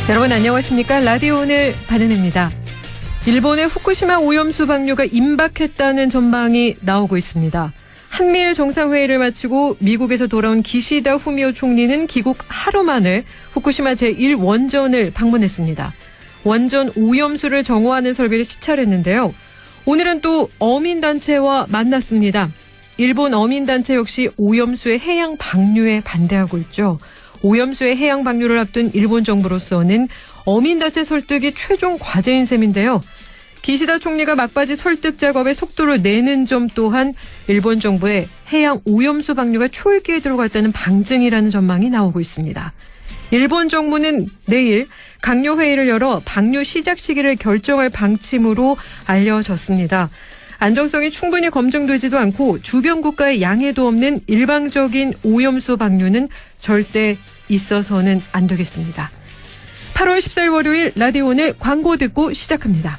여러분 안녕하십니까? 라디오 오늘 바른입니다. 일본의 후쿠시마 오염수 방류가 임박했다는 전망이 나오고 있습니다. 한미일 정상회의를 마치고 미국에서 돌아온 기시다 후미오 총리는 귀국 하루 만에 후쿠시마 제1원전을 방문했습니다. 원전 오염수를 정화하는 설비를 시찰했는데요. 오늘은 또 어민단체와 만났습니다. 일본 어민단체 역시 오염수의 해양 방류에 반대하고 있죠. 오염수의 해양 방류를 앞둔 일본 정부로서는 어민단체 설득이 최종 과제인 셈인데요. 기시다 총리가 막바지 설득 작업에 속도를 내는 점 또한 일본 정부의 해양 오염수 방류가 초읽기에 들어갔다는 방증이라는 전망이 나오고 있습니다. 일본 정부는 내일 강요회의를 열어 방류 시작 시기를 결정할 방침으로 알려졌습니다. 안정성이 충분히 검증되지도 않고 주변 국가의 양해도 없는 일방적인 오염수 방류는 절대 있어서는 안 되겠습니다. 8월 14일 월요일 라디오 오늘 광고 듣고 시작합니다.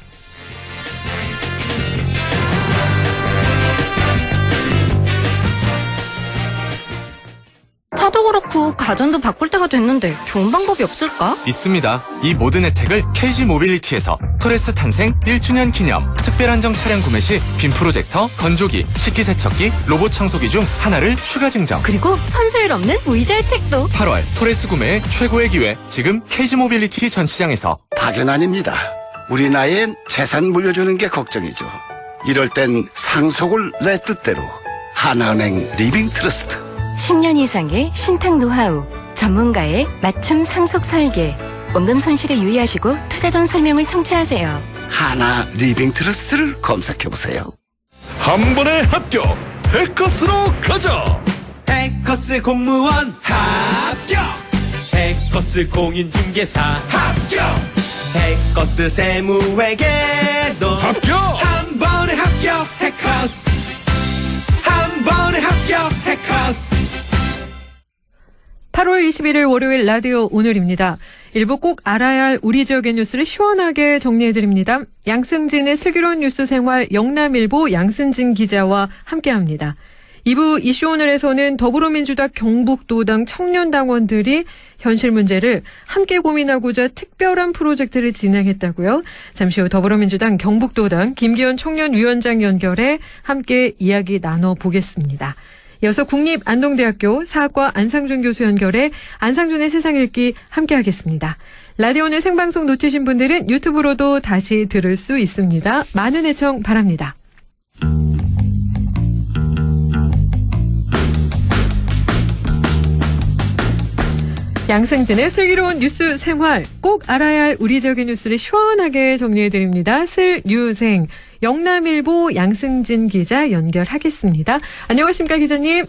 차도 그렇고 가전도 바꿀 때가 됐는데 좋은 방법이 없을까? 있습니다. 이 모든 혜택을 KG 모빌리티에서 토레스 탄생 1주년 기념 특별 한정 차량 구매 시 빔 프로젝터, 건조기, 식기세척기, 로봇 청소기 중 하나를 추가 증정. 그리고 선수율 없는 무이자 혜택도. 8월 토레스 구매의 최고의 기회. 지금 KG 모빌리티 전 시장에서. 파견 아닙니다. 우리 나이엔 재산 물려주는 게 걱정이죠. 이럴 땐 상속을 내 뜻대로. 하나은행 리빙 트러스트. 10년 이상의 신탁 노하우, 전문가의 맞춤 상속 설계. 원금 손실에 유의하시고 투자 전 설명을 청취하세요. 하나 리빙 트러스트를 검색해보세요. 한 번에 합격! 해커스로 가자! 해커스 공무원 합격! 해커스 공인중개사 합격! 해커스 세무회계도 합격! 한 번에 합격! 해커스 한 번에 합격! 해커스 8월 21일 월요일 라디오 오늘입니다. 일부 꼭 알아야 할 우리 지역의 뉴스를 시원하게 정리해드립니다. 양승진의 슬기로운 뉴스 생활 영남일보 양승진 기자와 함께합니다. 2부 이슈 오늘에서는 더불어민주당 경북도당 청년당원들이 현실 문제를 함께 고민하고자 특별한 프로젝트를 진행했다고요. 잠시 후 더불어민주당 경북도당 김기현 청년위원장 연결해 함께 이야기 나눠보겠습니다. 이어서 국립안동대학교 사학과 안상준 교수 연결해 안상준의 세상 읽기 함께하겠습니다. 라디오는 생방송 놓치신 분들은 유튜브로도 다시 들을 수 있습니다. 많은 애청 바랍니다. 양승진의 슬기로운 뉴스 생활, 꼭 알아야 할 우리 지역의 뉴스를 시원하게 정리해드립니다. 슬유생, 영남일보 양승진 기자 연결하겠습니다. 안녕하십니까 기자님.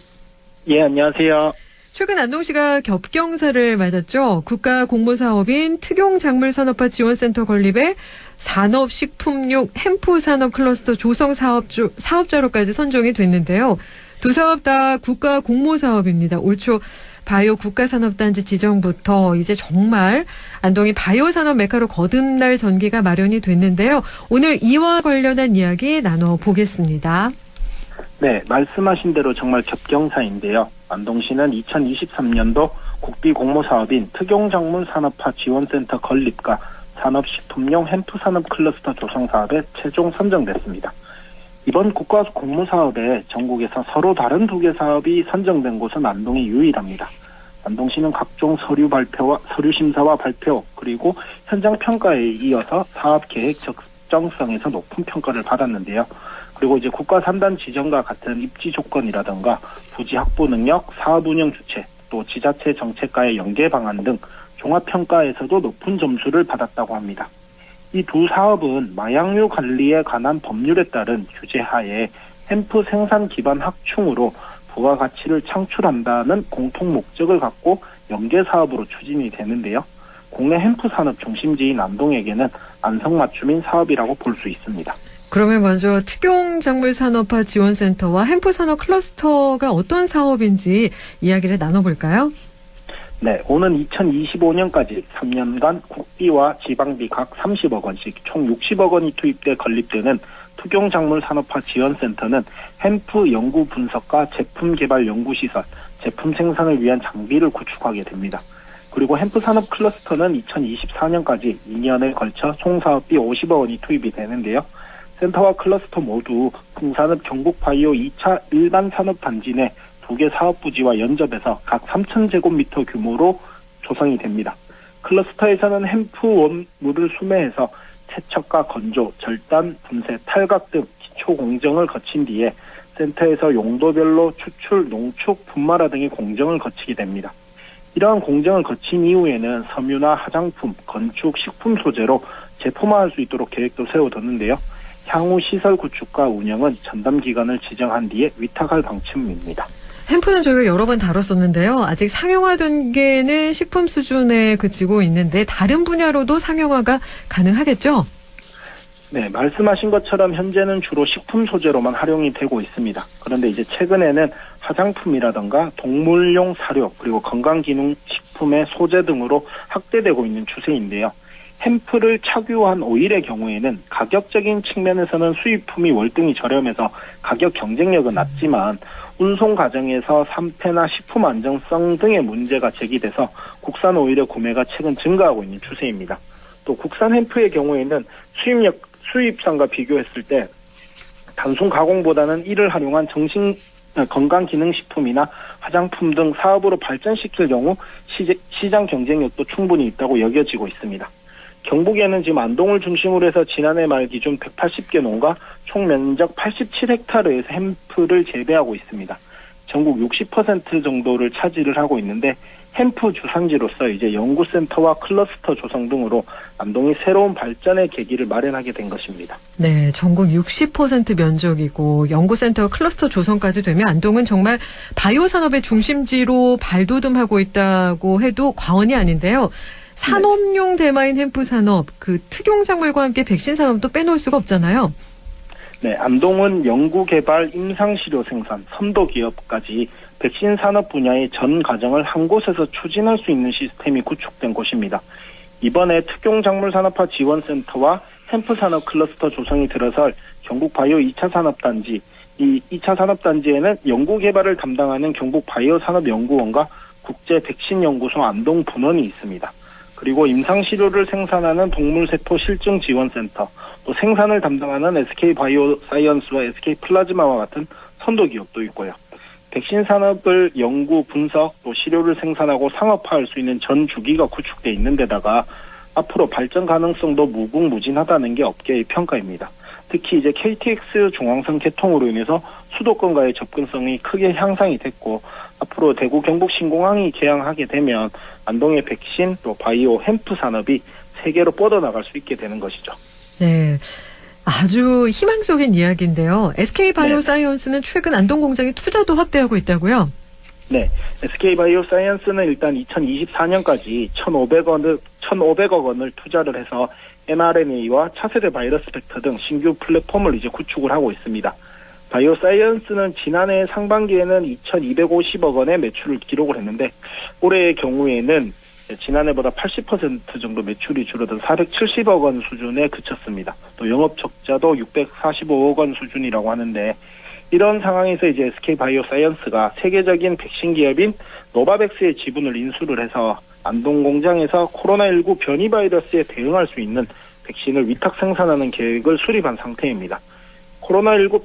예, 안녕하세요. 최근 안동시가 겹경사를 맞았죠. 국가공모사업인 특용작물산업화 지원센터 건립에 산업식품용 햄프산업 클러스터 조성 사업자로까지 선정이 됐는데요. 두 사업 다 국가공모사업입니다. 올 초 바이오 국가산업단지 지정부터 이제 정말 안동이 바이오 산업 메카로 거듭날 전기가 마련이 됐는데요. 오늘 이와 관련한 이야기 나눠보겠습니다. 네, 말씀하신 대로 정말 겹경사인데요. 안동시는 2023년도 국비 공모사업인 특용작물 산업화 지원센터 건립과 산업식품용 햄프산업 클러스터 조성 사업에 최종 선정됐습니다. 이번 국가 공모사업에 전국에서 서로 다른 두 개 사업이 선정된 곳은 안동이 유일합니다. 안동시는 각종 서류 심사와 발표, 그리고 현장 평가에 이어서 사업 계획 적정성에서 높은 평가를 받았는데요. 그리고 이제 국가 3단 지정과 같은 입지 조건이라든가 부지 확보 능력, 사업 운영 주체, 또 지자체 정책과의 연계 방안 등 종합 평가에서도 높은 점수를 받았다고 합니다. 이 두 사업은 마약류 관리에 관한 법률에 따른 규제하에 햄프 생산 기반 확충으로 부가가치를 창출한다는 공통 목적을 갖고 연계 사업으로 추진이 되는데요. 국내 햄프 산업 중심지인 안동에게는 안성맞춤인 사업이라고 볼 수 있습니다. 그러면 먼저 특용작물산업화 지원센터와 햄프산업 클러스터가 어떤 사업인지 이야기를 나눠볼까요? 네, 오는 2025년까지 3년간 국비와 지방비 각 30억 원씩 총 60억 원이 투입돼 건립되는 특용작물산업화 지원센터는 햄프 연구 분석과 제품 개발 연구시설, 제품 생산을 위한 장비를 구축하게 됩니다. 그리고 햄프 산업 클러스터는 2024년까지 2년에 걸쳐 총 사업비 50억 원이 투입이 되는데요. 센터와 클러스터 모두 풍산읍 경북바이오 2차 일반 산업단지 내 2개 사업부지와 연접해서 각 3,000제곱미터 규모로 조성이 됩니다. 클러스터에서는 햄프 원물을 수매해서 채척과 건조, 절단, 분쇄, 탈각 등 기초 공정을 거친 뒤에 센터에서 용도별로 추출, 농축, 분말화 등의 공정을 거치게 됩니다. 이러한 공정을 거친 이후에는 섬유나 화장품, 건축, 식품 소재로 제품화할 수 있도록 계획도 세워뒀는데요. 향후 시설 구축과 운영은 전담 기관을 지정한 뒤에 위탁할 방침입니다. 햄프는 저희가 여러 번 다뤘었는데요. 아직 상용화 단계는 식품 수준에 그치고 있는데 다른 분야로도 상용화가 가능하겠죠? 네, 말씀하신 것처럼 현재는 주로 식품 소재로만 활용이 되고 있습니다. 그런데 이제 최근에는 화장품이라든가 동물용 사료 그리고 건강기능식품의 소재 등으로 확대되고 있는 추세인데요. 햄프를 착유한 오일의 경우에는 가격적인 측면에서는 수입품이 월등히 저렴해서 가격 경쟁력은 낮지만 운송 과정에서 산패나 식품 안정성 등의 문제가 제기돼서 국산 오일의 구매가 최근 증가하고 있는 추세입니다. 또 국산 햄프의 경우에는 수입산과 비교했을 때 단순 가공보다는 이를 활용한 건강기능식품이나 화장품 등 사업으로 발전시킬 경우 시장 경쟁력도 충분히 있다고 여겨지고 있습니다. 경북에는 지금 안동을 중심으로 해서 지난해 말 기준 180개 농가 총 면적 87헥타르에서 햄프를 재배하고 있습니다. 전국 60% 정도를 차지를 하고 있는데 햄프 주산지로서 이제 연구센터와 클러스터 조성 등으로 안동이 새로운 발전의 계기를 마련하게 된 것입니다. 네, 전국 60% 면적이고 연구센터와 클러스터 조성까지 되면 안동은 정말 바이오 산업의 중심지로 발돋움하고 있다고 해도 과언이 아닌데요. 산업용 대마인 햄프 산업, 그 특용작물과 함께 백신 산업도 빼놓을 수가 없잖아요. 네, 안동은 연구개발, 임상시료 생산, 선도기업까지 백신 산업 분야의 전 과정을 한 곳에서 추진할 수 있는 시스템이 구축된 곳입니다. 이번에 특용작물산업화 지원센터와 햄프 산업 클러스터 조성이 들어설 경북 바이오 2차 산업단지, 이 2차 산업단지에는 연구개발을 담당하는 경북 바이오 산업연구원과 국제 백신연구소 안동 분원이 있습니다. 그리고 임상시료를 생산하는 동물세포 실증지원센터, 또 생산을 담당하는 SK바이오사이언스와 SK플라즈마와 같은 선도기업도 있고요. 백신 산업을 연구, 분석, 또 시료를 생산하고 상업화할 수 있는 전 주기가 구축돼 있는 데다가 앞으로 발전 가능성도 무궁무진하다는 게 업계의 평가입니다. 특히 이제 KTX 중앙선 개통으로 인해서 수도권과의 접근성이 크게 향상이 됐고 앞으로 대구 경북 신공항이 개항하게 되면 안동의 백신 또 바이오 햄프 산업이 세계로 뻗어나갈 수 있게 되는 것이죠. 네. 아주 희망적인 이야기인데요. SK바이오사이언스는 최근 안동 공장에 투자도 확대하고 있다고요? 네. SK바이오사이언스는 일단 2024년까지 1,500억 원을 투자를 해서 mRNA와 차세대 바이러스 벡터 등 신규 플랫폼을 이제 구축을 하고 있습니다. 바이오사이언스는 지난해 상반기에는 2,250억 원의 매출을 기록을 했는데 올해의 경우에는 지난해보다 80% 정도 매출이 줄어든 470억 원 수준에 그쳤습니다. 또 영업 적자도 645억 원 수준이라고 하는데 이런 상황에서 이제 SK바이오사이언스가 세계적인 백신 기업인 노바백스의 지분을 인수를 해서 안동 공장에서 코로나19 변이 바이러스에 대응할 수 있는 백신을 위탁 생산하는 계획을 수립한 상태입니다. 코로나19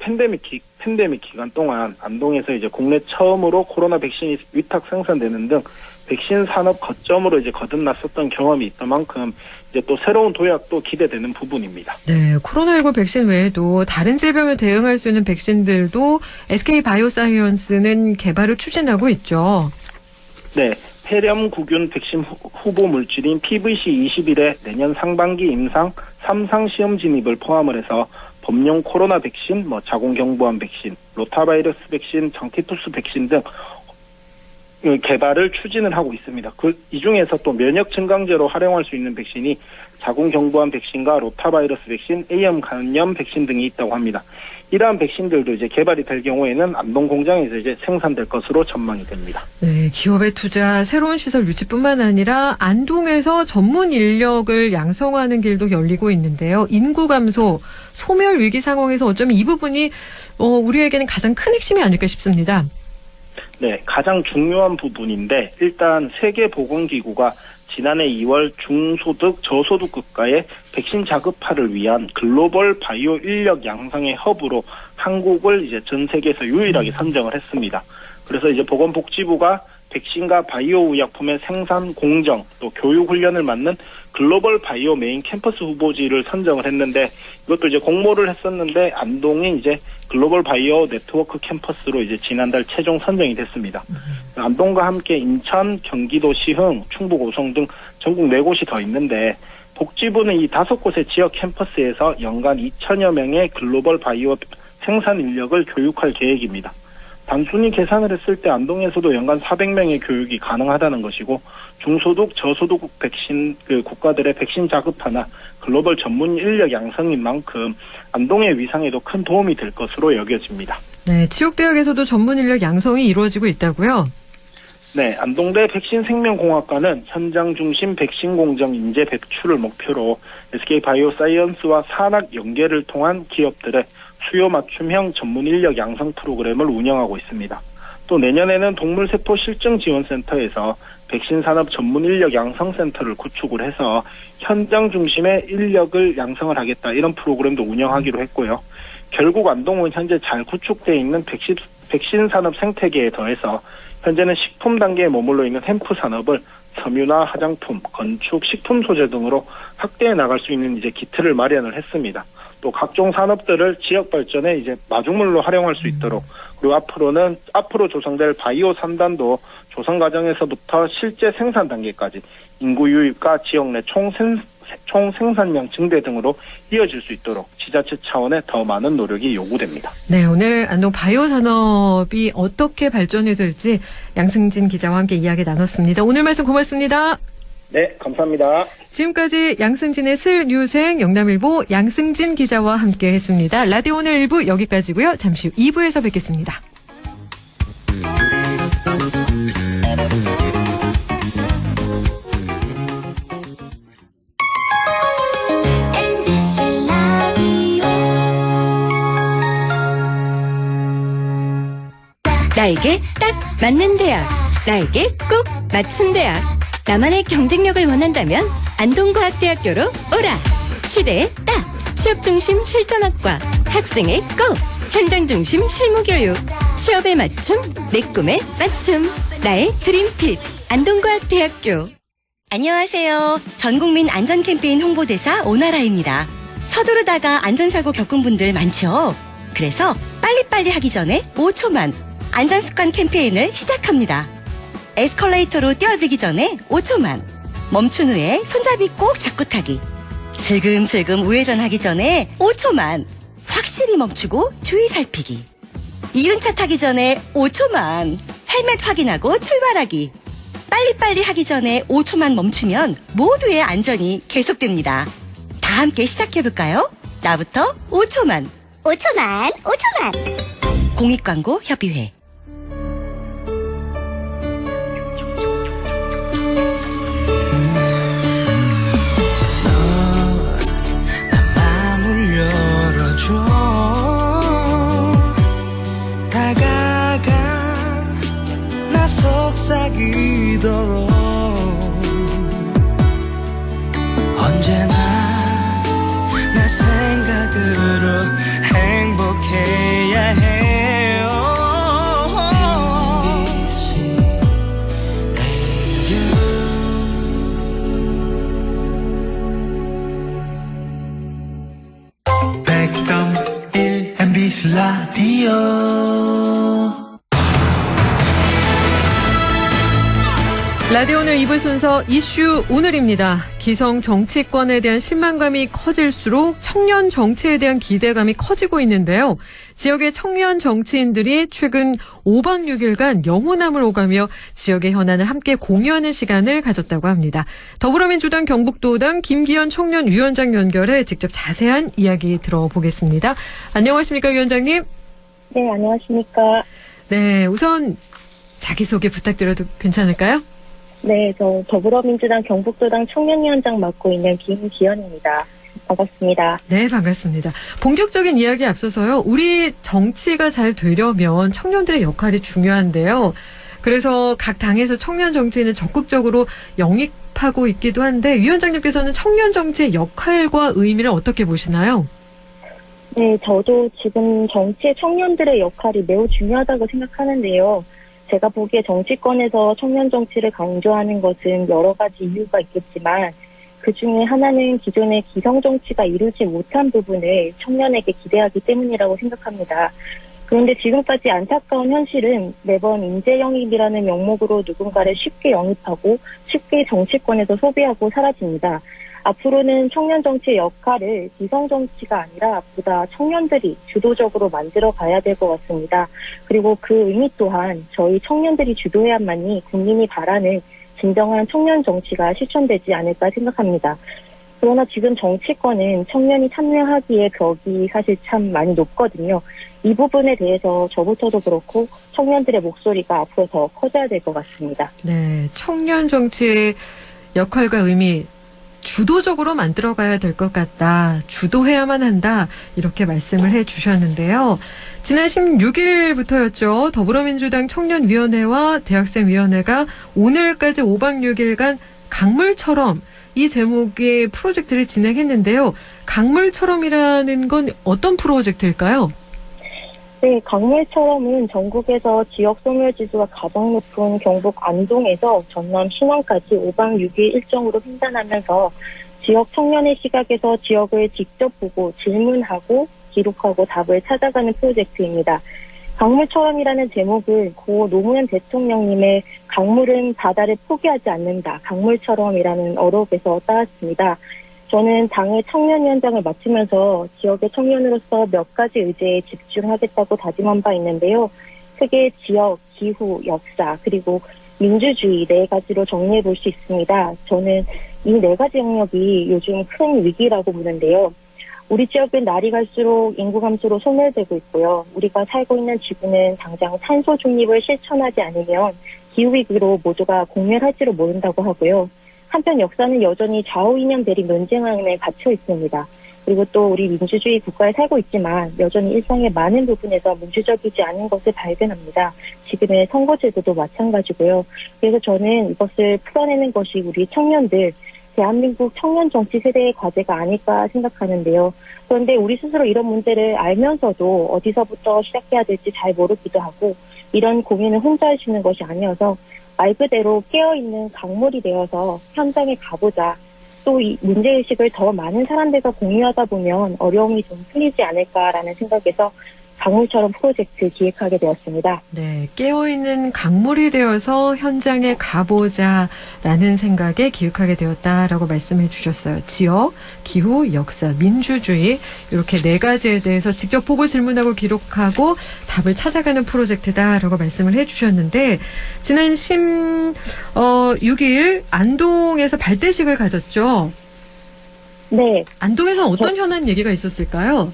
팬데믹 기간 동안 안동에서 이제 국내 처음으로 코로나 백신이 위탁 생산되는 등 백신 산업 거점으로 이제 거듭났었던 경험이 있던 만큼 이제 또 새로운 도약도 기대되는 부분입니다. 네, 코로나19 백신 외에도 다른 질병에 대응할 수 있는 백신들도 SK바이오사이언스는 개발을 추진하고 있죠. 네, 폐렴구균 백신 후보 물질인 PVC21의 내년 상반기 임상 3상 시험 진입을 포함을 해서 범용 코로나 백신, 자궁경부암 백신, 로타바이러스 백신, 장티푸스 백신 등 개발을 추진을 하고 있습니다. 이 중에서 또 면역 증강제로 활용할 수 있는 백신이 자궁경부암 백신과 로타바이러스 백신, A형 감염 백신 등이 있다고 합니다. 이러한 백신들도 이제 개발이 될 경우에는 안동 공장에서 이제 생산될 것으로 전망이 됩니다. 네, 기업의 투자, 새로운 시설 유치뿐만 아니라 안동에서 전문 인력을 양성하는 길도 열리고 있는데요. 인구 감소, 소멸 위기 상황에서 어쩌면 이 부분이 우리에게는 가장 큰 핵심이 아닐까 싶습니다. 네, 가장 중요한 부분인데 일단 세계보건기구가 지난해 2월 중소득, 저소득 국가의 백신 자급화를 위한 글로벌 바이오 인력 양성의 허브로 한국을 이제 전 세계에서 유일하게 선정을 했습니다. 그래서 이제 보건복지부가 백신과 바이오 의약품의 생산, 공정, 또 교육 훈련을 맡는 글로벌 바이오 메인 캠퍼스 후보지를 선정을 했는데 이것도 이제 공모를 했었는데 안동이 이제 글로벌 바이오 네트워크 캠퍼스로 이제 지난달 최종 선정이 됐습니다. 안동과 함께 인천, 경기도 시흥, 충북 오송 등 전국 4곳이 더 있는데 복지부는 이 5곳의 지역 캠퍼스에서 연간 2천여 명의 글로벌 바이오 생산 인력을 교육할 계획입니다. 단순히 계산을 했을 때 안동에서도 연간 400명의 교육이 가능하다는 것이고 중소득, 저소득 백신 국가들의 백신 자급화나 글로벌 전문 인력 양성인 만큼 안동의 위상에도 큰 도움이 될 것으로 여겨집니다. 네, 지역대학에서도 전문 인력 양성이 이루어지고 있다고요? 네, 안동대 백신생명공학과는 현장 중심 백신 공정 인재 배출을 목표로 SK바이오사이언스와 산학 연계를 통한 기업들의 수요 맞춤형 전문 인력 양성 프로그램을 운영하고 있습니다. 또 내년에는 동물세포 실증 지원센터에서 백신 산업 전문 인력 양성 센터를 구축을 해서 현장 중심의 인력을 양성을 하겠다 이런 프로그램도 운영하기로 했고요. 결국 안동은 현재 잘 구축되어 있는 백신 산업 생태계에 더해서 현재는 식품 단계에 머물러 있는 햄프 산업을 섬유나 화장품, 건축, 식품 소재 등으로 확대해 나갈 수 있는 이제 기틀을 마련을 했습니다. 또 각종 산업들을 지역 발전에 이제 마중물로 활용할 수 있도록 그리고 앞으로 조성될 바이오 3단도 조성 과정에서부터 실제 생산 단계까지 인구 유입과 지역 내 총 생산량 증대 등으로 이어질 수 있도록 지자체 차원의 더 많은 노력이 요구됩니다. 네, 오늘 안동 바이오 산업이 어떻게 발전이 될지 양승진 기자와 함께 이야기 나눴습니다. 오늘 말씀 고맙습니다. 네, 감사합니다. 지금까지 양승진의 슬뉴생 영남일보 양승진 기자와 함께했습니다. 라디오 오늘 1부 여기까지고요. 잠시 후 2부에서 뵙겠습니다. 나에게 딱 맞는 대학, 나에게 꼭 맞춘 대학. 나만의 경쟁력을 원한다면 안동과학대학교로 오라. 시대에 딱 취업중심 실전학과, 학생의 꼭 현장 중심 실무교육, 취업에 맞춤, 내 꿈에 맞춤, 나의 드림핏 안동과학대학교. 안녕하세요. 전국민 안전 캠페인 홍보대사 오나라입니다. 서두르다가 안전사고 겪은 분들 많죠? 그래서 빨리빨리 하기 전에 5초만 안전습관 캠페인을 시작합니다. 에스컬레이터로 뛰어들기 전에 5초만, 멈춘 후에 손잡이 꼭 잡고 타기, 슬금슬금 우회전하기 전에 5초만, 확실히 멈추고 주의 살피기, 이륜차 타기 전에 5초만, 헬멧 확인하고 출발하기. 빨리빨리 하기 전에 5초만 멈추면 모두의 안전이 계속됩니다. 다 함께 시작해볼까요? 나부터 5초만. 5초만. 공익광고협의회. 다가가 나 속삭이도록 언제나 내 생각으로 행복해야 해요. MBC MBC 라디오 오늘 2부 순서 이슈 오늘입니다. 기성 정치권에 대한 실망감이 커질수록 청년 정치에 대한 기대감이 커지고 있는데요. 지역의 청년 정치인들이 최근 5박 6일간 영호남을 오가며 지역의 현안을 함께 공유하는 시간을 가졌다고 합니다. 더불어민주당 경북도당 김기현 청년위원장 연결해 직접 자세한 이야기 들어보겠습니다. 안녕하십니까, 위원장님? 네, 안녕하십니까. 네, 우선 자기소개 부탁드려도 괜찮을까요? 네, 저 더불어민주당 경북도당 청년위원장 맡고 있는 김기현입니다. 반갑습니다. 네, 반갑습니다. 본격적인 이야기 앞서서요. 우리 정치가 잘 되려면 청년들의 역할이 중요한데요. 그래서 각 당에서 청년 정치인을 적극적으로 영입하고 있기도 한데 위원장님께서는 청년 정치의 역할과 의미를 어떻게 보시나요? 네, 저도 지금 정치의 청년들의 역할이 매우 중요하다고 생각하는데요. 제가 보기에 정치권에서 청년 정치를 강조하는 것은 여러 가지 이유가 있겠지만 그 중에 하나는 기존의 기성 정치가 이루지 못한 부분을 청년에게 기대하기 때문이라고 생각합니다. 그런데 지금까지 안타까운 현실은 매번 인재 영입이라는 명목으로 누군가를 쉽게 영입하고 쉽게 정치권에서 소비하고 사라집니다. 앞으로는 청년 정치의 역할을 기성 정치가 아니라 보다 청년들이 주도적으로 만들어 가야 될 것 같습니다. 그리고 그 의미 또한 저희 청년들이 주도해야만이 국민이 바라는 진정한 청년 정치가 실천되지 않을까 생각합니다. 그러나 지금 정치권은 청년이 참여하기에 벽이 사실 참 많이 높거든요. 이 부분에 대해서 저부터도 그렇고 청년들의 목소리가 앞으로 더 커져야 될 것 같습니다. 네, 청년 정치의 역할과 의미 주도적으로 만들어가야 될 것 같다. 주도해야만 한다. 이렇게 말씀을 해주셨는데요. 지난 16일부터였죠. 더불어민주당 청년위원회와 대학생위원회가 오늘까지 5박 6일간 강물처럼 이 제목의 프로젝트를 진행했는데요. 강물처럼이라는 건 어떤 프로젝트일까요? 네, 강물처럼은 전국에서 지역 소멸지수가 가장 높은 경북 안동에서 전남 신안까지 5박 6일 일정으로 횡단하면서 지역 청년의 시각에서 지역을 직접 보고 질문하고 기록하고 답을 찾아가는 프로젝트입니다. 강물처럼이라는 제목을 고 노무현 대통령님의 강물은 바다를 포기하지 않는다. 강물처럼이라는 어록에서 따왔습니다. 저는 당의 청년위원장을 맡으면서 지역의 청년으로서 몇 가지 의제에 집중하겠다고 다짐한 바 있는데요. 크게 지역, 기후, 역사, 그리고 민주주의 네 가지로 정리해 볼 수 있습니다. 저는 이 네 가지 영역이 요즘 큰 위기라고 보는데요. 우리 지역은 날이 갈수록 인구 감소로 소멸되고 있고요. 우리가 살고 있는 지구는 당장 탄소 중립을 실천하지 않으면 기후위기로 모두가 공멸할지도 모른다고 하고요. 한편 역사는 여전히 좌우 이념 대립 논쟁안에 갇혀 있습니다. 그리고 또 우리 민주주의 국가에 살고 있지만 여전히 일상의 많은 부분에서 민주적이지 않은 것을 발견합니다. 지금의 선거제도도 마찬가지고요. 그래서 저는 이것을 풀어내는 것이 우리 청년들, 대한민국 청년 정치 세대의 과제가 아닐까 생각하는데요. 그런데 우리 스스로 이런 문제를 알면서도 어디서부터 시작해야 될지 잘 모르기도 하고 이런 고민을 혼자 할 수 있는 것이 아니어서 말 그대로 깨어있는 강물이 되어서 현장에 가보자. 또 이 문제의식을 더 많은 사람들과 공유하다 보면 어려움이 좀 풀리지 않을까라는 생각에서 강물처럼 프로젝트 기획하게 되었습니다. 네, 깨어있는 강물이 되어서 현장에 가보자라는 생각에 기획하게 되었다라고 말씀해 주셨어요. 지역, 기후, 역사, 민주주의 이렇게 네 가지에 대해서 직접 보고 질문하고 기록하고 답을 찾아가는 프로젝트다라고 말씀을 해 주셨는데 지난 6일 안동에서 발대식을 가졌죠. 네. 안동에서 어떤 현안 얘기가 있었을까요?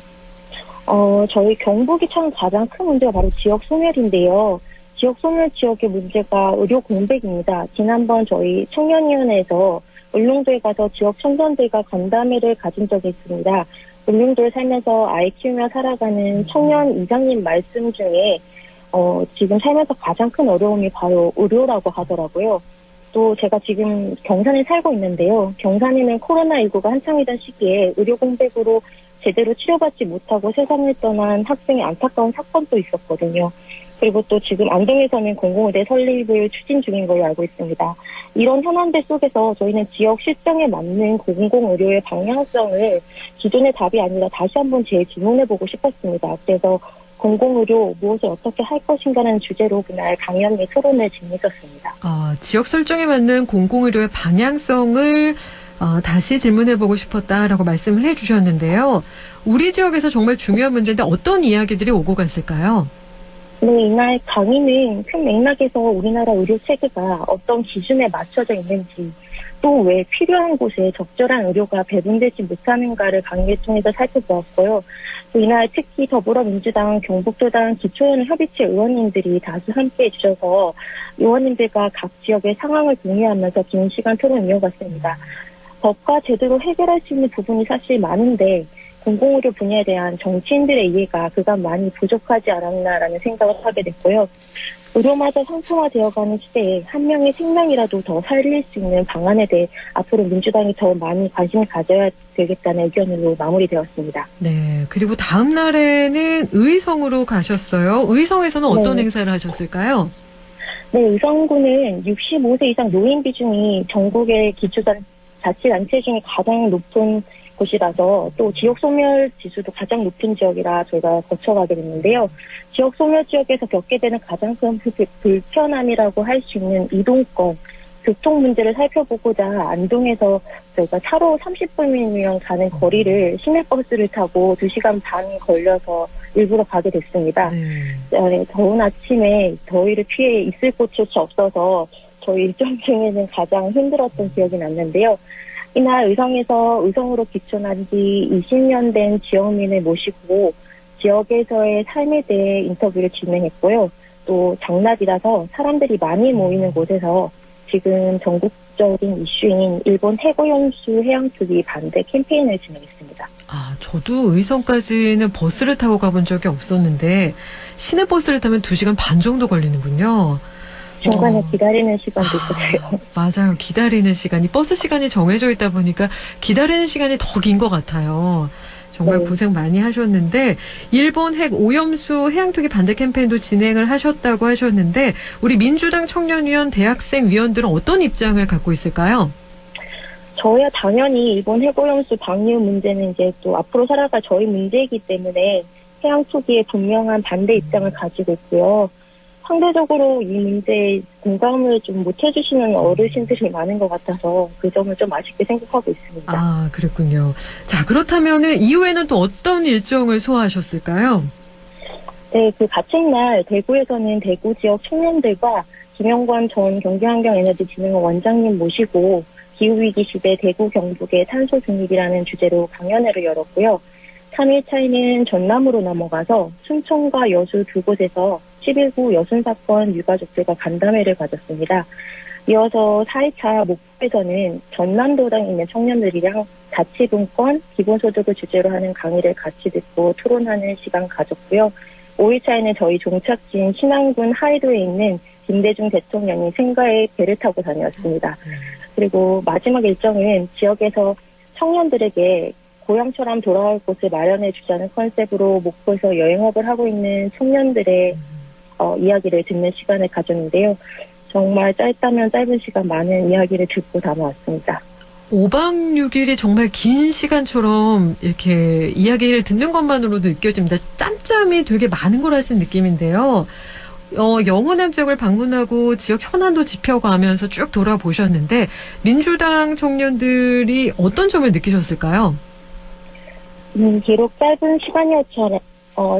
저희 경북이 참 가장 큰 문제가 바로 지역 소멸인데요. 지역 소멸 지역의 문제가 의료 공백입니다. 지난번 저희 청년위원회에서 울릉도에 가서 지역 청년들과 간담회를 가진 적이 있습니다. 울릉도에 살면서 아이 키우며 살아가는 청년 이장님 말씀 중에 지금 살면서 가장 큰 어려움이 바로 의료라고 하더라고요. 또 제가 지금 경산에 살고 있는데요. 경산에는 코로나19가 한창이던 시기에 의료 공백으로 제대로 치료받지 못하고 세상을 떠난 학생의 안타까운 사건도 있었거든요. 그리고 또 지금 안동에서는 공공의대 설립을 추진 중인 걸로 알고 있습니다. 이런 현안들 속에서 저희는 지역 실정에 맞는 공공의료의 방향성을 기존의 답이 아니라 다시 한번 재질문해보고 싶었습니다. 그래서 공공의료 무엇을 어떻게 할 것인가라는 주제로 그날 강연 및 토론을 진행했었습니다. 지역 설정에 맞는 공공의료의 방향성을 다시 질문해보고 싶었다라고 말씀을 해주셨는데요. 우리 지역에서 정말 중요한 문제인데 어떤 이야기들이 오고 갔을까요? 네, 이날 강의는 큰 맥락에서 우리나라 의료 체계가 어떤 기준에 맞춰져 있는지 또 왜 필요한 곳에 적절한 의료가 배분되지 못하는가를 강의를 통해서 살펴보았고요. 또 이날 특히 더불어민주당, 경북도당, 기초연합협의체 의원님들이 다수 함께해 주셔서 의원님들과 각 지역의 상황을 공유하면서 긴 시간 토론 이어갔습니다. 법과 제도로 해결할 수 있는 부분이 사실 많은데 공공의료 분야에 대한 정치인들의 이해가 그간 많이 부족하지 않았나라는 생각을 하게 됐고요. 의료마저 상품화되어가는 시대에 한 명의 생명이라도 더 살릴 수 있는 방안에 대해 앞으로 민주당이 더 많이 관심을 가져야 되겠다는 의견으로 마무리되었습니다. 네. 그리고 다음 날에는 의성으로 가셨어요. 의성에서는 어떤 행사를 하셨을까요? 네, 의성구는 65세 이상 노인 비중이 전국의 자치단체 중에 가장 높은 곳이라서 또 지역 소멸 지수도 가장 높은 지역이라 저희가 거쳐가게 됐는데요. 지역 소멸 지역에서 겪게 되는 가장 큰 불편함이라고 할 수 있는 이동권, 교통 문제를 살펴보고자 안동에서 저희가 차로 30분이면 가는 거리를 시내버스를 타고 2시간 반 걸려서 일부러 가게 됐습니다. 더운 아침에 더위를 피해 있을 곳조차 없어서 저희 일정 중에는 가장 힘들었던 기억이 났는데요. 이날 의성으로 기촌한 지 20년 된 지역민을 모시고 지역에서의 삶에 대해 인터뷰를 진행했고요. 또 장날이라서 사람들이 많이 모이는 곳에서 지금 전국적인 이슈인 일본 해고연수 해양투기 반대 캠페인을 진행했습니다. 아, 저도 의성까지는 버스를 타고 가본 적이 없었는데 시내버스를 타면 2시간 반 정도 걸리는군요. 중간에 기다리는 시간도 있었어요. 맞아요. 기다리는 시간이 버스 시간이 정해져 있다 보니까 기다리는 시간이 더 긴 것 같아요. 정말 고생 많이 하셨는데 일본 핵 오염수 해양투기 반대 캠페인도 진행을 하셨다고 하셨는데 우리 민주당 청년위원 대학생 위원들은 어떤 입장을 갖고 있을까요? 저희야 당연히 일본 핵오염수 방류 문제는 이제 또 앞으로 살아갈 저희 문제이기 때문에 해양투기에 분명한 반대 입장을 가지고 있고요. 상대적으로 이 문제에 공감을 좀 못 해주시는 어르신들이 많은 것 같아서 그 점을 좀 아쉽게 생각하고 있습니다. 아, 그랬군요. 자, 그렇다면은 이후에는 또 어떤 일정을 소화하셨을까요? 네, 그 같은 날 대구에서는 대구 지역 청년들과 김영관 전 경기환경에너지진흥원 원장님 모시고 기후위기 시대 대구 경북의 탄소 중립이라는 주제로 강연회를 열었고요. 3일차에는 전남으로 넘어가서 순천과 여수 두 곳에서 11구 여순사건 유가족들과 간담회를 가졌습니다. 이어서 4일차 목포에서는 전남도당에 있는 청년들이랑 자치분권, 기본소득을 주제로 하는 강의를 같이 듣고 토론하는 시간 가졌고요. 5일차에는 저희 종착지인 신안군 하이도에 있는 김대중 대통령이 생가에 배를 타고 다녔습니다. 그리고 마지막 일정은 지역에서 청년들에게 고향처럼 돌아올 곳을 마련해 주자는 컨셉으로 목포에서 여행업을 하고 있는 청년들의 이야기를 듣는 시간을 가졌는데요. 정말 짧다면 짧은 시간 많은 이야기를 듣고 담아왔습니다. 5박 6일이 정말 긴 시간처럼 이렇게 이야기를 듣는 것만으로도 느껴집니다. 짬짬이 되게 많은 걸 하신 느낌인데요. 영호남 지역을 방문하고 지역 현안도 짚어가면서 쭉 돌아보셨는데 민주당 청년들이 어떤 점을 느끼셨을까요? 비록 짧은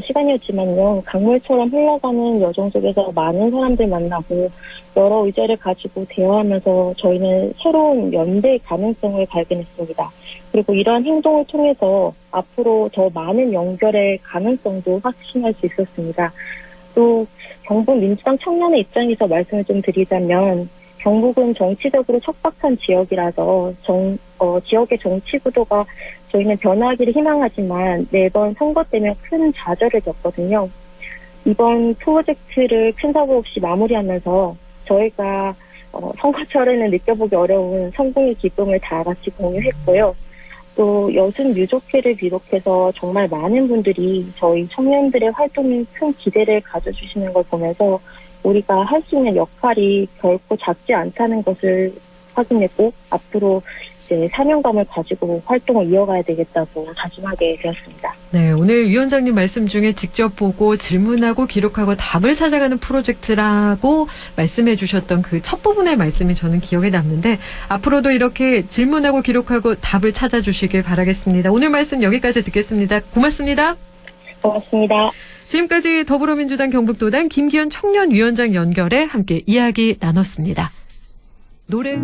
시간이었지만요. 강물처럼 흘러가는 여정 속에서 많은 사람들 만나고 여러 의제를 가지고 대화하면서 저희는 새로운 연대의 가능성을 발견했습니다. 그리고 이러한 행동을 통해서 앞으로 더 많은 연결의 가능성도 확신할 수 있었습니다. 또 경북 민주당 청년의 입장에서 말씀을 좀 드리자면 경북은 정치적으로 척박한 지역이라서 지역의 정치 구도가 저희는 변화하기를 희망하지만 매번 선거 때면 큰 좌절을 겪거든요. 이번 프로젝트를 큰 사고 없이 마무리하면서 저희가 선거철에는 느껴보기 어려운 성공의 기쁨을 다 같이 공유했고요. 또 여순 유족회를 비롯해서 정말 많은 분들이 저희 청년들의 활동에 큰 기대를 가져주시는 걸 보면서 우리가 할 수 있는 역할이 결코 작지 않다는 것을 확인했고 앞으로 이제 사명감을 가지고 활동을 이어가야 되겠다고 다짐하게 되었습니다. 네, 오늘 위원장님 말씀 중에 직접 보고 질문하고 기록하고 답을 찾아가는 프로젝트라고 말씀해 주셨던 그 첫 부분의 말씀이 저는 기억에 남는데 앞으로도 이렇게 질문하고 기록하고 답을 찾아주시길 바라겠습니다. 오늘 말씀 여기까지 듣겠습니다. 고맙습니다. 고맙습니다. 지금까지 더불어민주당 경북도당 김기현 청년위원장 연결해 함께 이야기 나눴습니다. 노래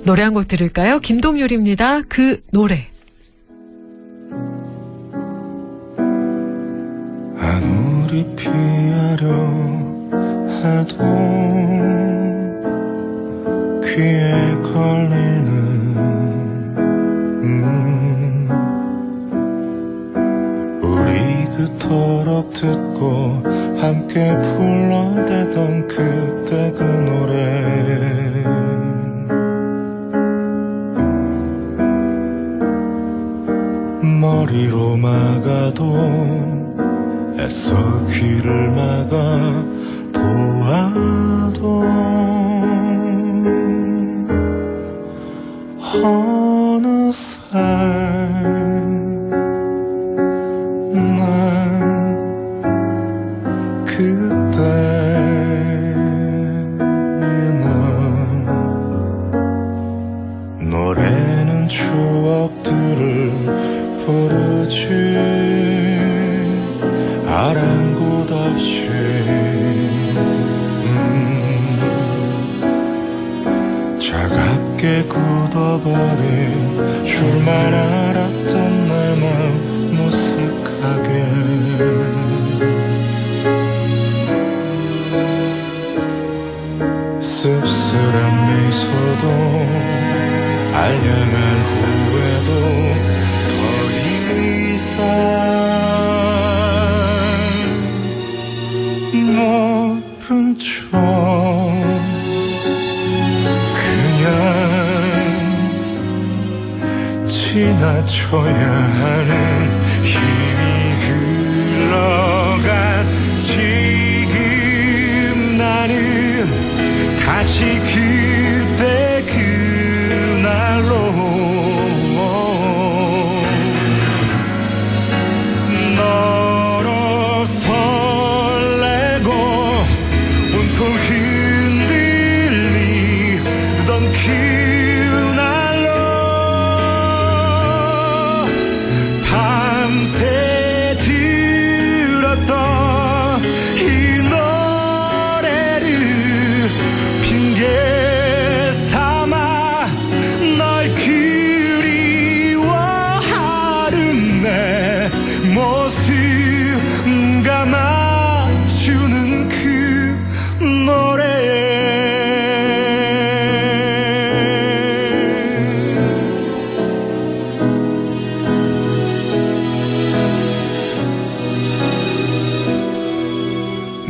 노래 한 곡 들을까요? 김동률입니다. 그 노래. 아무리 피하려 해도 귀에 걸리는 우리 그토록 듣고 함께 불러대던 그때 그 노래 머리로 막아도 애써 귀를 막아 보아도 어느새 난 그때나 노래는 추억들을 부르지 아랑곳 없이 차갑게 굳어버린 줄만 알았던 내 맘 무색하게 씁쓸한 미소도 알량한 후회도 더 이상 모른 척 그냥 지나쳐야 하는 힘이 흘러간 지금 나는 다시 그때 그날로 너로 설레고 온통 흔들리던 그날로 밤새 들었던 이 노래를 핑계 삼아 널 그리워하는 내 모습 감아주는 그 노래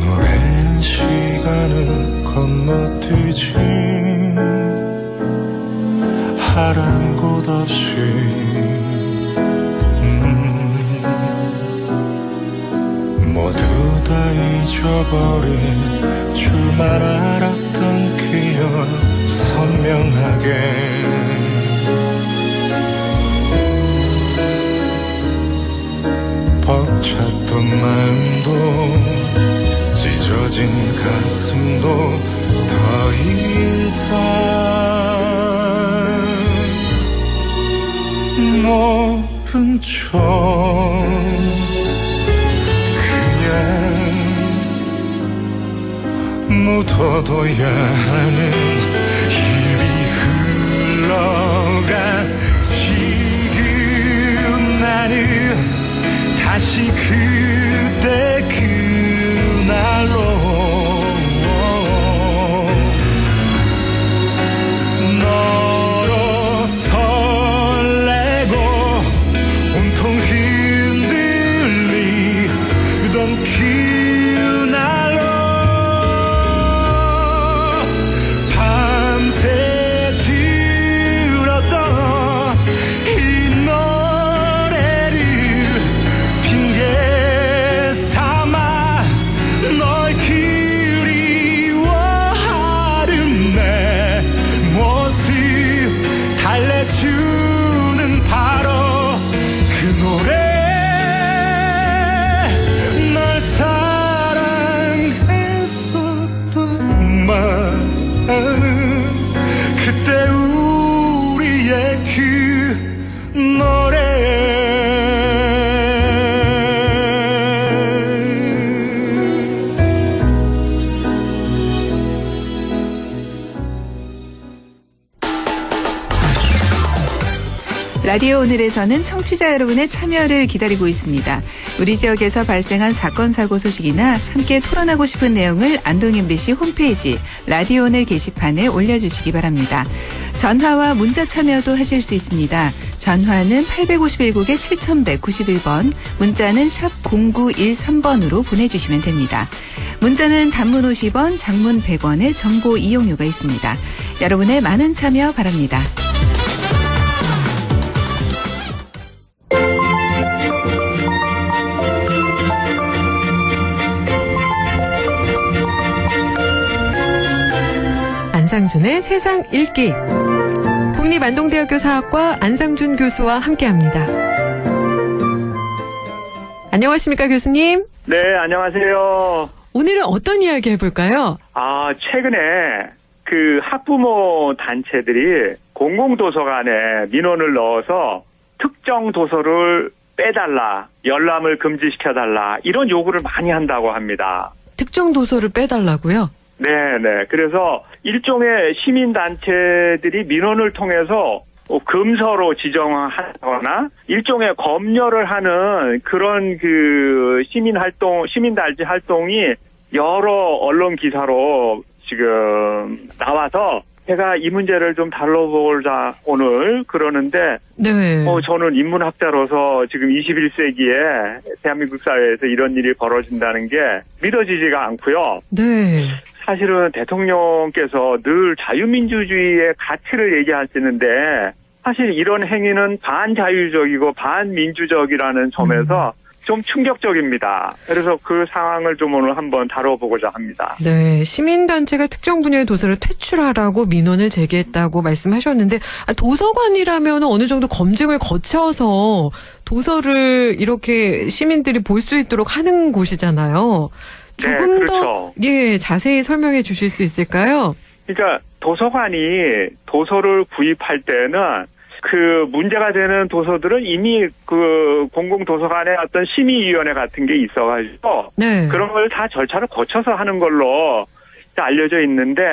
노래는 시간을 건너뛰지 아랑곳 없이 모두 다 잊어버린 줄만 알았던 기억 선명하게 벅찼던 마음도 찢어진 가슴도 더 이상 모른 척 묻어둬야 하는 힘이 흘러간 지금 나는 다시 그때 그날로 너로 설레고 온통 흔들리던 그날로 밤새 들었던 이 노래를 핑계 삼아 라디오 오늘에서는 청취자 여러분의 참여를 기다리고 있습니다. 우리 지역에서 발생한 사건 사고 소식이나 함께 토론하고 싶은 내용을 안동 MBC 홈페이지 라디오 오늘 게시판에 올려주시기 바랍니다. 전화와 문자 참여도 하실 수 있습니다. 전화는 851국에 7191번, 문자는 샵 0913번으로 보내주시면 됩니다. 문자는 단문 50원, 장문 100원의 정보 이용료가 있습니다. 여러분의 많은 참여 바랍니다. 안상준의 세상 읽기. 국립안동대학교 사학과 안상준 교수와 함께합니다. 안녕하십니까, 교수님? 네, 안녕하세요. 오늘은 어떤 이야기 해볼까요? 최근에 그 학부모 단체들이 공공도서관에 민원을 넣어서 특정 도서를 빼달라, 열람을 금지시켜달라, 이런 요구를 많이 한다고 합니다. 특정 도서를 빼달라고요? 네네. 그래서 일종의 시민단체들이 민원을 통해서 금서로 지정하거나 일종의 검열을 하는 그런 그 시민단체 활동이 여러 언론 기사로 지금 나와서 제가 이 문제를 좀 다뤄보자 오늘 그러는데 네. 저는 인문학자로서 지금 21세기에 대한민국 사회에서 이런 일이 벌어진다는 게 믿어지지가 않고요. 네. 사실은 대통령께서 늘 자유민주주의의 가치를 얘기하시는데 사실 이런 행위는 반자유적이고 반민주적이라는 점에서 좀 충격적입니다. 그래서 그 상황을 좀 오늘 한번 다뤄보고자 합니다. 네, 시민단체가 특정 분야의 도서를 퇴출하라고 민원을 제기했다고 말씀하셨는데 도서관이라면 어느 정도 검증을 거쳐서 도서를 이렇게 시민들이 볼 수 있도록 하는 곳이잖아요. 조금 네, 그렇죠. 더 자세히 설명해 주실 수 있을까요? 그러니까 도서관이 도서를 구입할 때는 그 문제가 되는 도서들은 이미 그 공공도서관에 어떤 심의위원회 같은 게 있어가지고 네. 그런 걸 다 절차를 거쳐서 하는 걸로 알려져 있는데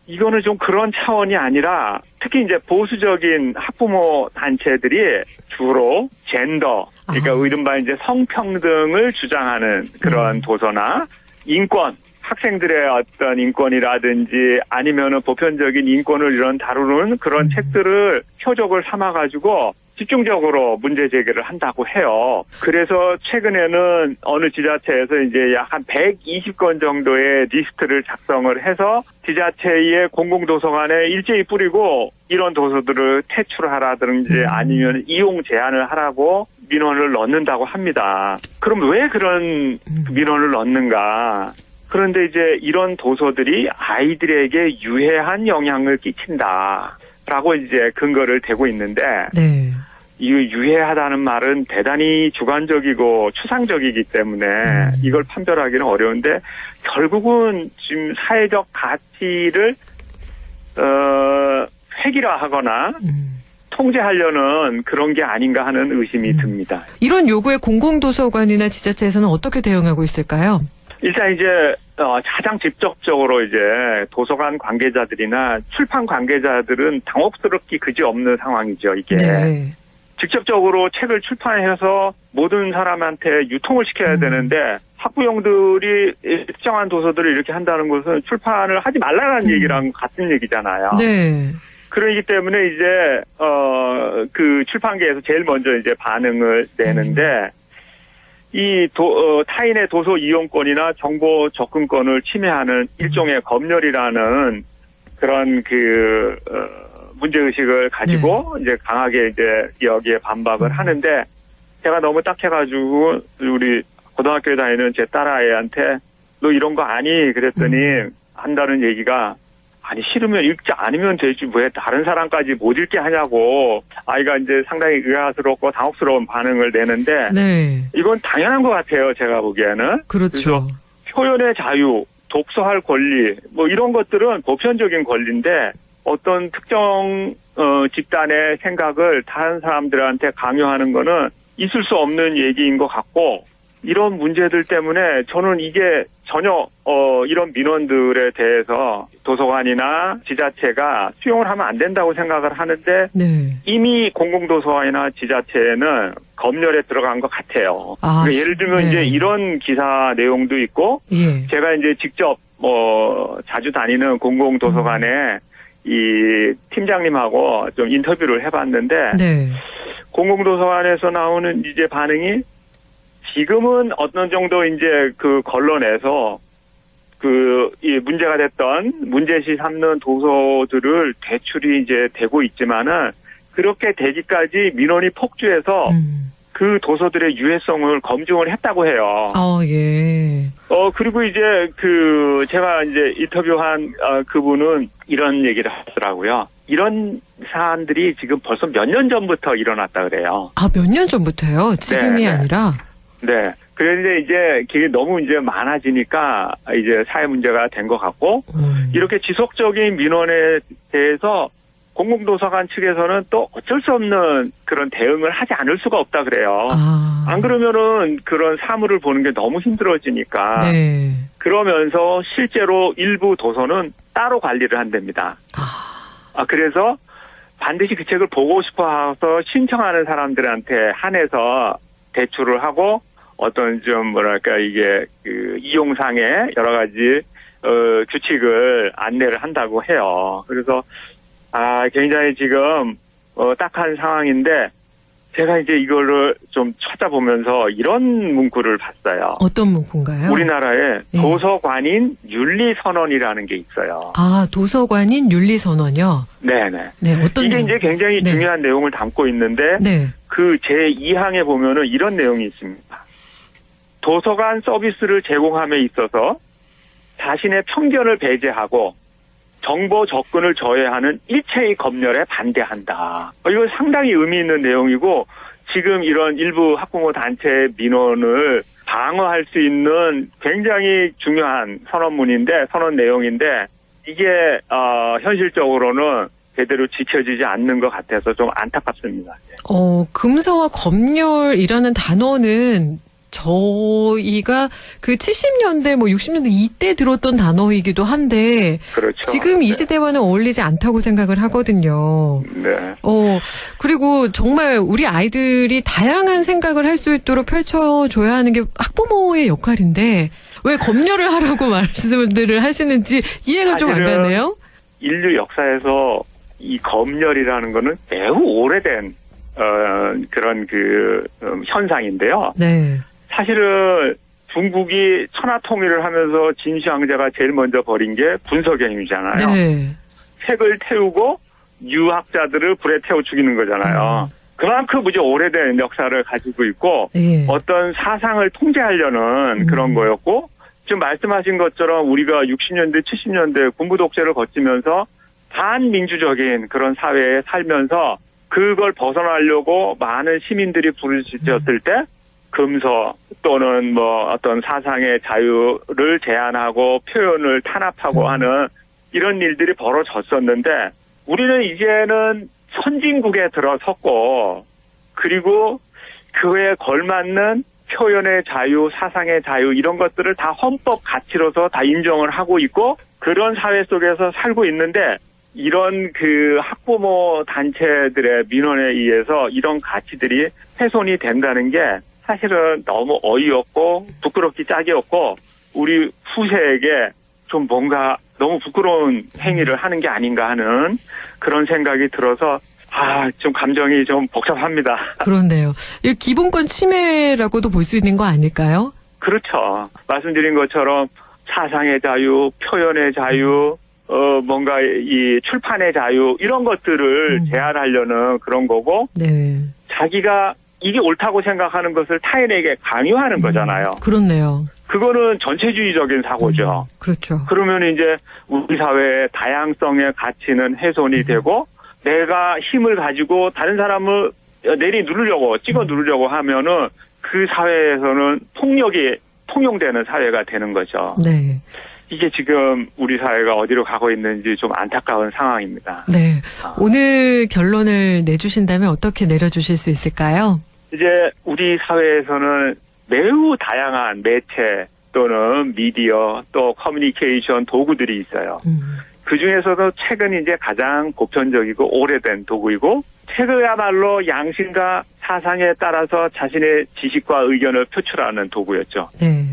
이거는 좀 그런 차원이 아니라 특히 이제 보수적인 학부모 단체들이 주로 젠더, 그러니까 이른바 이제 성평등을 주장하는 그런 도서나 인권, 학생들의 어떤 인권이라든지 아니면은 보편적인 인권을 이런 다루는 그런 책들을 표적을 삼아가지고 집중적으로 문제 제기를 한다고 해요. 그래서 최근에는 어느 지자체에서 이제 약 한 120건 정도의 리스트를 작성을 해서 지자체의 공공도서관에 일제히 뿌리고 이런 도서들을 퇴출하라든지 아니면 이용 제한을 하라고 민원을 넣는다고 합니다. 그럼 왜 그런 민원을 넣는가? 그런데 이제 이런 도서들이 아이들에게 유해한 영향을 끼친다라고 이제 근거를 대고 있는데 네. 이 유해하다는 말은 대단히 주관적이고 추상적이기 때문에 이걸 판별하기는 어려운데 결국은 지금 사회적 가치를 획일화하거나 통제하려는 그런 게 아닌가 하는 의심이 듭니다. 이런 요구에 공공도서관이나 지자체에서는 어떻게 대응하고 있을까요? 일단 이제 가장 직접적으로 이제 도서관 관계자들이나 출판 관계자들은 당혹스럽기 그지없는 상황이죠. 이게 네. 직접적으로 책을 출판해서 모든 사람한테 유통을 시켜야 되는데 학부형들이 특정한 도서들을 이렇게 한다는 것은 출판을 하지 말라는 얘기랑 같은 얘기잖아요. 네. 그러기 때문에 이제 그 출판계에서 제일 먼저 이제 반응을 내는데. 타인의 도서 이용권이나 정보 접근권을 침해하는 일종의 검열이라는 그런 문제의식을 가지고 이제 강하게 이제 여기에 반박을 하는데 제가 너무 딱해가지고 우리 고등학교에 다니는 제 딸아이한테 너 이런 거 아니? 그랬더니 한다는 얘기가 아니 싫으면 읽지 않으면 되지 왜 다른 사람까지 못 읽게 하냐고 아이가 이제 상당히 의아스럽고 당혹스러운 반응을 내는데 네. 이건 당연한 것 같아요. 제가 보기에는. 그렇죠. 표현의 자유, 독서할 권리 뭐 이런 것들은 보편적인 권리인데 어떤 특정 집단의 생각을 다른 사람들한테 강요하는 거는 있을 수 없는 얘기인 것 같고 이런 문제들 때문에 저는 이게 전혀 이런 민원들에 대해서 도서관이나 지자체가 수용을 하면 안 된다고 생각을 하는데 네. 이미 공공도서관이나 지자체는 검열에 들어간 것 같아요. 아, 그러니까 예를 들면 네. 이제 이런 기사 내용도 있고 예. 제가 이제 직접 자주 다니는 공공도서관에 이 팀장님하고 좀 인터뷰를 해봤는데 네. 공공도서관에서 나오는 이제 반응이 지금은 어떤 정도 이제 그 걸러내서 이 문제가 됐던 문제시 삼는 도서들을 대출이 이제 되고 있지만은 그렇게 되기까지 민원이 폭주해서 그 도서들의 유해성을 검증을 했다고 해요. 예. 그리고 이제 제가 이제 인터뷰한 그분은 이런 얘기를 하더라고요. 이런 사안들이 지금 벌써 몇 년 전부터 일어났다 그래요. 몇 년 전부터요? 지금이 네. 아니라? 네. 그런데 이제 그게 너무 이제 많아지니까 이제 사회 문제가 된 것 같고, 이렇게 지속적인 민원에 대해서 공공도서관 측에서는 또 어쩔 수 없는 그런 대응을 하지 않을 수가 없다 그래요. 안 그러면은 그런 사물을 보는 게 너무 힘들어지니까. 네. 그러면서 실제로 일부 도서는 따로 관리를 한답니다. 그래서 반드시 그 책을 보고 싶어 해서 신청하는 사람들한테 한해서 대출을 하고 어떤 좀 뭐랄까 이게 이용상의 여러 가지 규칙을 안내를 한다고 해요. 그래서 굉장히 지금 딱한 상황인데 제가 이제 이거를 좀 찾아보면서 이런 문구를 봤어요. 어떤 문구인가요? 우리나라에 도서관인 윤리선언이라는 게 있어요. 도서관인 윤리선언이요? 네네. 네, 어떤 이게 내용? 이제 굉장히 네. 중요한 내용을 담고 있는데 네. 그 제2항에 보면은 이런 내용이 있습니다. 도서관 서비스를 제공함에 있어서 자신의 편견을 배제하고 정보 접근을 저해하는 일체의 검열에 반대한다. 이거 상당히 의미 있는 내용이고 지금 이런 일부 학부모 단체 민원을 방어할 수 있는 굉장히 중요한 선언 내용인데 이게 현실적으로는 제대로 지켜지지 않는 것 같아서 좀 안타깝습니다. 금서와 검열이라는 단어는 저희가 그 70년대 60년대 이때 들었던 단어이기도 한데 그렇죠. 지금 이 시대와는 어울리지 않다고 생각을 하거든요. 네. 그리고 정말 우리 아이들이 다양한 생각을 할 수 있도록 펼쳐줘야 하는 게 학부모의 역할인데 왜 검열을 하라고 말씀들을 하시는지 이해가 좀 안 가네요. 인류 역사에서 이 검열이라는 거는 매우 오래된 그런 현상인데요. 네. 사실은 중국이 천하통일을 하면서 진시황제가 제일 먼저 벌인 게 분서경이잖아요. 네. 책을 태우고 유학자들을 불에 태워 죽이는 거잖아요. 그만큼 무지 오래된 역사를 가지고 있고 어떤 사상을 통제하려는 그런 거였고 지금 말씀하신 것처럼 우리가 60년대 70년대 군부 독재를 거치면서 반민주적인 그런 사회에 살면서 그걸 벗어나려고 많은 시민들이 부르짖었을 때 금서 또는 어떤 사상의 자유를 제한하고 표현을 탄압하고 하는 이런 일들이 벌어졌었는데 우리는 이제는 선진국에 들어섰고 그리고 그에 걸맞는 표현의 자유, 사상의 자유 이런 것들을 다 헌법 가치로서 다 인정을 하고 있고 그런 사회 속에서 살고 있는데 이런 학부모 단체들의 민원에 의해서 이런 가치들이 훼손이 된다는 게 사실은 너무 어이없고 부끄럽기 짝이 없고 우리 후세에게 좀 뭔가 너무 부끄러운 행위를 하는 게 아닌가 하는 그런 생각이 들어서 좀 감정이 좀 복잡합니다. 그렇네요. 이 기본권 침해라고도 볼 수 있는 거 아닐까요? 그렇죠. 말씀드린 것처럼 사상의 자유, 표현의 자유, 뭔가 이 출판의 자유 이런 것들을 제한하려는 그런 거고 네. 자기가 이게 옳다고 생각하는 것을 타인에게 강요하는 거잖아요. 그렇네요. 그거는 전체주의적인 사고죠. 그렇죠. 그러면 이제 우리 사회의 다양성의 가치는 훼손이 되고 내가 힘을 가지고 다른 사람을 찍어 누르려고 하면은 그 사회에서는 폭력이 통용되는 사회가 되는 거죠. 네. 이게 지금 우리 사회가 어디로 가고 있는지 좀 안타까운 상황입니다. 네. 오늘 결론을 내주신다면 어떻게 내려주실 수 있을까요? 이제 우리 사회에서는 매우 다양한 매체, 또는 미디어 또 커뮤니케이션 도구들이 있어요. 그 중에서도 책은 이제 가장 보편적이고 오래된 도구이고 책이야말로 양심과 사상에 따라서 자신의 지식과 의견을 표출하는 도구였죠. 네.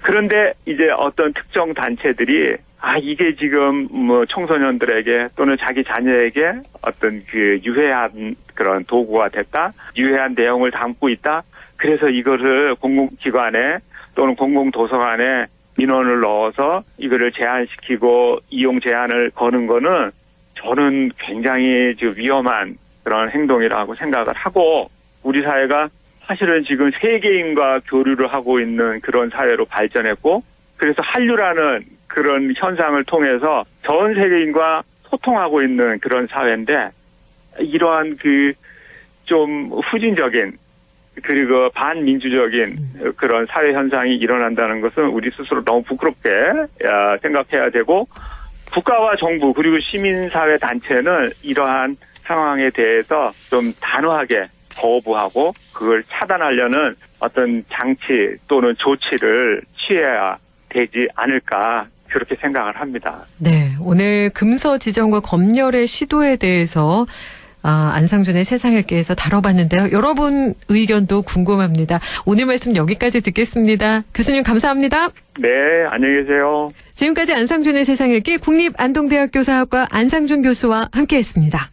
그런데 이제 어떤 특정 단체들이 이게 지금 뭐 청소년들에게 또는 자기 자녀에게 어떤 그 유해한 그런 도구가 됐다. 유해한 내용을 담고 있다. 그래서 이거를 공공기관에 또는 공공도서관에 민원을 넣어서 이거를 제한시키고 이용 제한을 거는 거는 저는 굉장히 지금 위험한 그런 행동이라고 생각을 하고 우리 사회가 사실은 지금 세계인과 교류를 하고 있는 그런 사회로 발전했고 그래서 한류라는 그런 현상을 통해서 전 세계인과 소통하고 있는 그런 사회인데 이러한 그 좀 후진적인 그리고 반민주적인 그런 사회 현상이 일어난다는 것은 우리 스스로 너무 부끄럽게 생각해야 되고 국가와 정부 그리고 시민사회 단체는 이러한 상황에 대해서 좀 단호하게 거부하고 그걸 차단하려는 어떤 장치 또는 조치를 취해야 되지 않을까 그렇게 생각을 합니다. 네, 오늘 금서 지정과 검열의 시도에 대해서 안상준의 세상 읽기에서 다뤄봤는데요. 여러분 의견도 궁금합니다. 오늘 말씀 여기까지 듣겠습니다. 교수님 감사합니다. 네, 안녕히 계세요. 지금까지 안상준의 세상 읽기 국립안동대학교 사학과 안상준 교수와 함께했습니다.